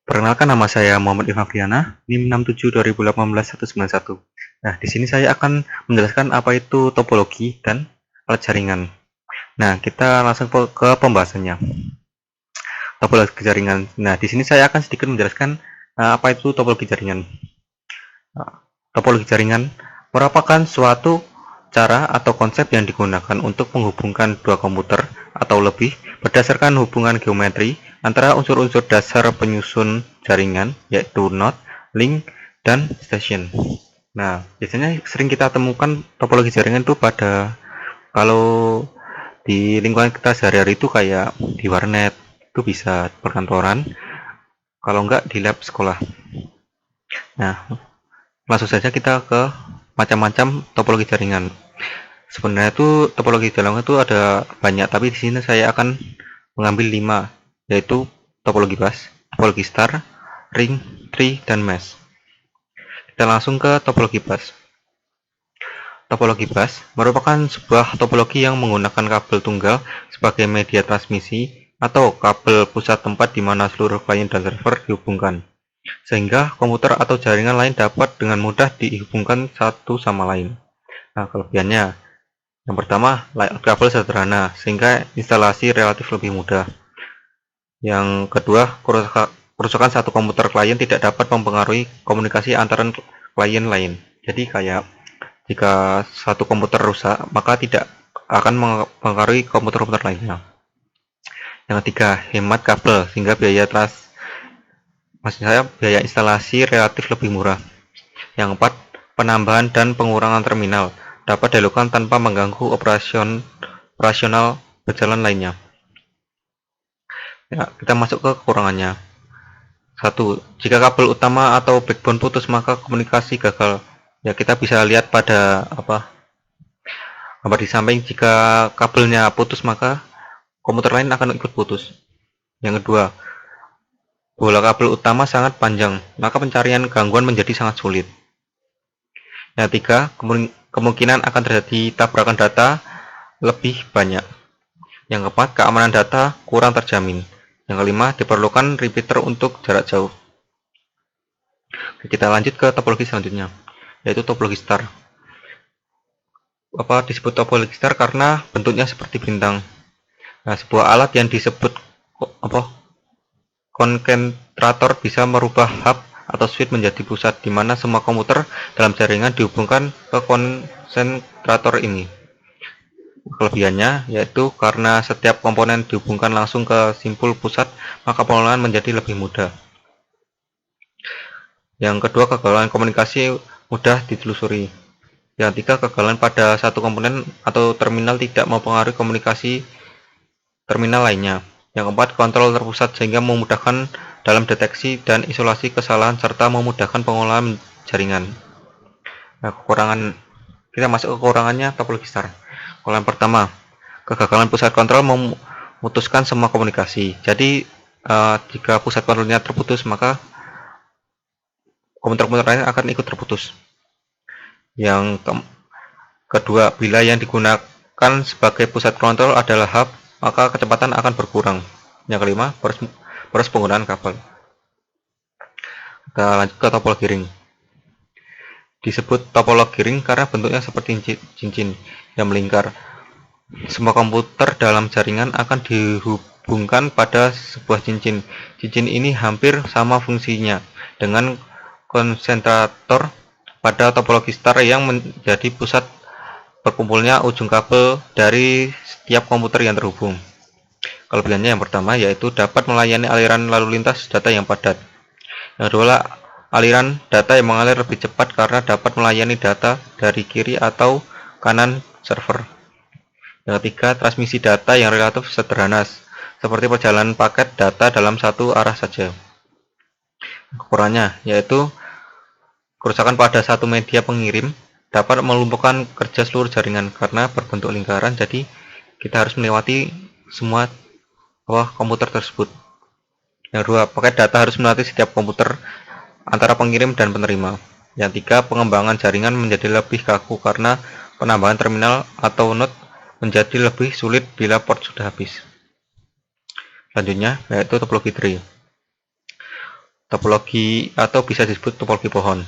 Perkenalkan, nama saya Muhammad Ilham Friana, NIM 67 2018 191. Nah, di sini saya akan menjelaskan apa itu topologi dan alat jaringan. Nah, kita langsung ke pembahasannya. Topologi jaringan. Nah, di sini saya akan sedikit menjelaskan apa itu topologi jaringan. Topologi jaringan merupakan suatu cara atau konsep yang digunakan untuk menghubungkan dua komputer atau lebih berdasarkan hubungan geometri antara unsur-unsur dasar penyusun jaringan, yaitu node, link, dan station. Nah, biasanya sering kita temukan topologi jaringan itu kalau di lingkungan kita sehari-hari itu kayak di warnet, itu bisa perkantoran, kalau enggak di lab sekolah. Nah, langsung saja kita ke macam-macam topologi jaringan. Sebenarnya itu topologi jaringan itu ada banyak, tapi di sini saya akan mengambil 5, yaitu topologi bus, topologi star, ring, tree, dan mesh. Kita langsung ke topologi bus. Topologi bus merupakan sebuah topologi yang menggunakan kabel tunggal sebagai media transmisi atau kabel pusat tempat di mana seluruh klien dan server dihubungkan, sehingga komputer atau jaringan lain dapat dengan mudah dihubungkan satu sama lain. Nah, kelebihannya, yang pertama, layout kabel sederhana, sehingga instalasi relatif lebih mudah. Yang kedua, kerusakan satu komputer klien tidak dapat mempengaruhi komunikasi antara klien lain. Jadi kayak jika satu komputer rusak, maka tidak akan mempengaruhi komputer-komputer lainnya. Yang ketiga, hemat kabel, sehingga biaya instalasi relatif lebih murah. Yang keempat, penambahan dan pengurangan terminal dapat dilakukan tanpa mengganggu operasional berjalan lainnya. Ya, kita masuk ke kekurangannya. 1. Jika kabel utama atau backbone putus, maka komunikasi gagal. Ya, kita bisa lihat pada gambar di samping, jika kabelnya putus maka komputer lain akan ikut putus. Yang kedua, bola kabel utama sangat panjang, maka pencarian gangguan menjadi sangat sulit. Yang ketiga, kemungkinan akan terjadi tabrakan data lebih banyak. Yang keempat, keamanan data kurang terjamin. Yang kelima, diperlukan repeater untuk jarak jauh. Kita lanjut ke topologi selanjutnya, yaitu topologi star. Disebut topologi star karena bentuknya seperti bintang. Nah, sebuah alat yang disebut konsentrator bisa merubah hub atau switch menjadi pusat, di mana semua komputer dalam jaringan dihubungkan ke konsentrator ini. Kelebihannya yaitu karena setiap komponen dihubungkan langsung ke simpul pusat, maka pengelolaan menjadi lebih mudah. Yang kedua, kegagalan komunikasi mudah ditelusuri. Yang ketiga, kegagalan pada satu komponen atau terminal tidak mempengaruhi komunikasi terminal lainnya. Yang keempat, kontrol terpusat sehingga memudahkan dalam deteksi dan isolasi kesalahan serta memudahkan pengelolaan jaringan. Nah, kita masuk ke kekurangannya topologi star. Kekurangan pertama, kegagalan pusat kontrol memutuskan semua komunikasi. Jadi jika pusat kontrolnya terputus, maka komputer-komputer lain akan ikut terputus. Yang kedua, bila yang digunakan sebagai pusat kontrol adalah hub, maka kecepatan akan berkurang. Yang kelima, boros penggunaan kabel. Kita lanjut ke topologi ring. Disebut topologi ring karena bentuknya seperti cincin yang melingkar. Semua komputer dalam jaringan akan dihubungkan pada sebuah cincin. Cincin ini hampir sama fungsinya dengan konsentrator pada topologi star yang menjadi pusat berkumpulnya ujung kabel dari setiap komputer yang terhubung. Kelebihannya yang pertama yaitu dapat melayani aliran lalu lintas data yang padat. Yang kedua, aliran data yang mengalir lebih cepat karena dapat melayani data dari kiri atau kanan server. Yang ketiga, transmisi data yang relatif sederhana, seperti perjalanan paket data dalam satu arah saja. Kekurangannya yaitu kerusakan pada satu media pengirim dapat melumpuhkan kerja seluruh jaringan karena berbentuk lingkaran, jadi kita harus melewati semua komputer tersebut. Yang kedua, paket data harus melewati setiap komputer antara pengirim dan penerima. Yang tiga, pengembangan jaringan menjadi lebih kaku karena penambahan terminal atau node menjadi lebih sulit bila port sudah habis. Selanjutnya yaitu topologi tree. Topologi atau bisa disebut topologi pohon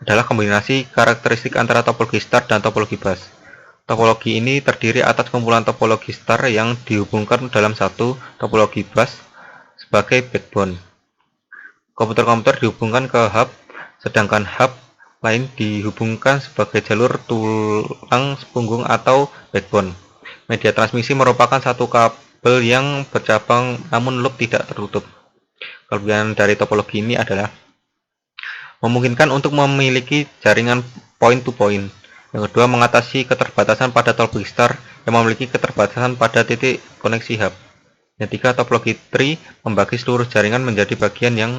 adalah kombinasi karakteristik antara topologi star dan topologi bus. Topologi ini terdiri atas kumpulan topologi star yang dihubungkan dalam satu topologi bus sebagai backbone. Komputer-komputer dihubungkan ke hub, sedangkan hub lain dihubungkan sebagai jalur tulang punggung atau backbone. Media transmisi merupakan satu kabel yang bercabang namun loop tidak tertutup. Kelebihan dari topologi ini adalah memungkinkan untuk memiliki jaringan point-to-point. Yang kedua, mengatasi keterbatasan pada topologi star yang memiliki keterbatasan pada titik koneksi hub. Yang ketiga, topologi tree membagi seluruh jaringan menjadi bagian yang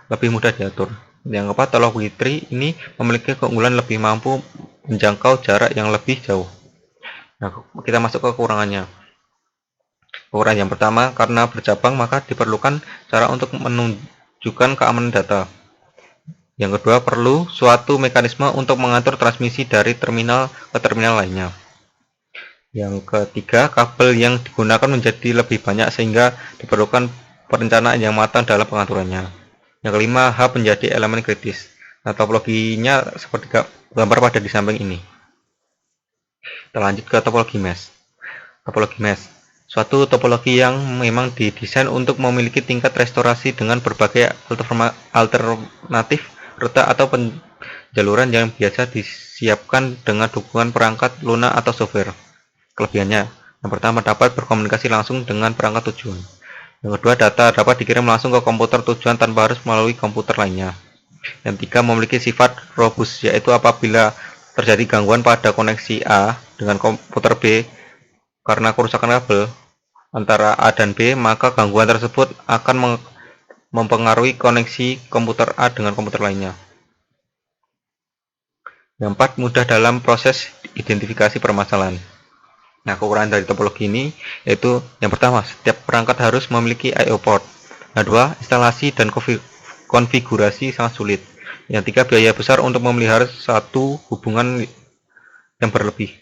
lebih mudah diatur. Yang keempat, topologi tree ini memiliki keunggulan lebih mampu menjangkau jarak yang lebih jauh. Nah, kita masuk ke kekurangannya. Kekurangan yang pertama, karena bercabang maka diperlukan cara untuk menunjukkan keamanan data. Yang kedua, perlu suatu mekanisme untuk mengatur transmisi dari terminal ke terminal lainnya. Yang ketiga, kabel yang digunakan menjadi lebih banyak sehingga diperlukan perencanaan yang matang dalam pengaturannya. Yang kelima, hub menjadi elemen kritis. Nah, topologinya seperti gambar pada di samping ini. Kita lanjut ke topologi mesh. Topologi mesh, suatu topologi yang memang didesain untuk memiliki tingkat restorasi dengan berbagai alternatif rute atau penjaluran yang biasa disiapkan dengan dukungan perangkat lunak atau software. Kelebihannya, yang pertama dapat berkomunikasi langsung dengan perangkat tujuan. Yang kedua, data dapat dikirim langsung ke komputer tujuan tanpa harus melalui komputer lainnya. Yang ketiga, memiliki sifat robust, yaitu apabila terjadi gangguan pada koneksi A dengan komputer B karena kerusakan kabel antara A dan B, maka gangguan tersebut akan mempengaruhi koneksi komputer A dengan komputer lainnya. Yang keempat, mudah dalam proses identifikasi permasalahan. Nah, kekurangan dari topologi ini yaitu yang pertama, setiap perangkat harus memiliki I/O port. Yang kedua, instalasi dan konfigurasi sangat sulit. Yang ketiga, biaya besar untuk memelihara satu hubungan yang berlebih.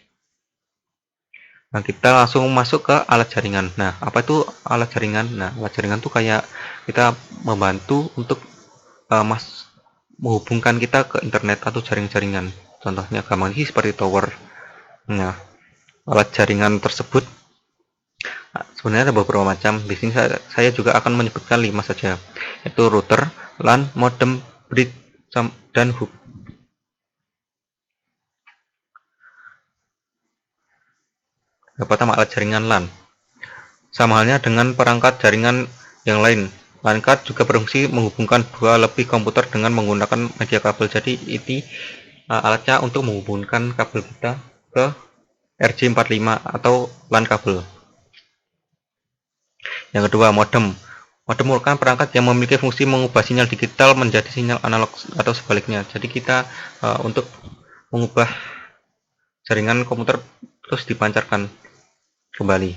Nah, kita langsung masuk ke alat jaringan. Nah, apa itu alat jaringan? Nah, alat jaringan itu kayak kita membantu untuk menghubungkan kita ke internet atau jaring-jaringan. Contohnya gampang sih seperti tower. Nah, alat jaringan tersebut sebenarnya ada beberapa macam. Di sini saya juga akan menyebutkan 5 saja, yaitu router, LAN, modem, bridge, dan hub. Yang pertama, alat jaringan LAN. Sama halnya dengan perangkat jaringan yang lain, LAN card juga berfungsi menghubungkan dua lebih komputer dengan menggunakan media kabel. Jadi ini alatnya untuk menghubungkan kabel kita ke RJ45 atau LAN kabel. Yang kedua, modem. Modem merupakan perangkat yang memiliki fungsi mengubah sinyal digital menjadi sinyal analog atau sebaliknya. Jadi kita untuk mengubah jaringan komputer terus dipancarkan kembali.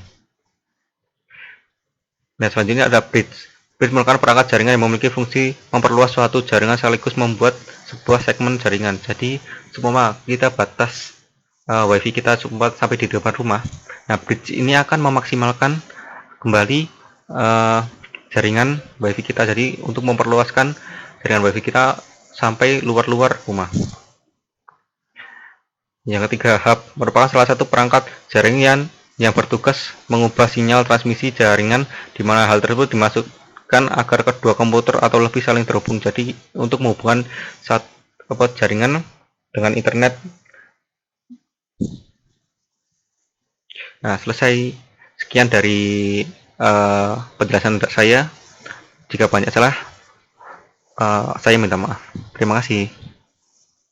Nah, selanjutnya ada bridge. Bridge merupakan perangkat jaringan yang memiliki fungsi memperluas suatu jaringan sekaligus membuat sebuah segmen jaringan. Jadi, seumpama kita batas WiFi kita sampai di depan rumah. Nah, bridge ini akan memaksimalkan kembali jaringan WiFi kita. Jadi, untuk memperluaskan jaringan WiFi kita sampai luar-luar rumah. Yang ketiga, hub merupakan salah satu perangkat jaringan yang bertugas mengubah sinyal transmisi jaringan, di mana hal tersebut dimasukkan agar kedua komputer atau lebih saling terhubung. Jadi untuk menghubungkan jaringan dengan internet. Nah, selesai. Sekian dari penjelasan saya. Jika banyak salah, saya minta maaf. Terima kasih.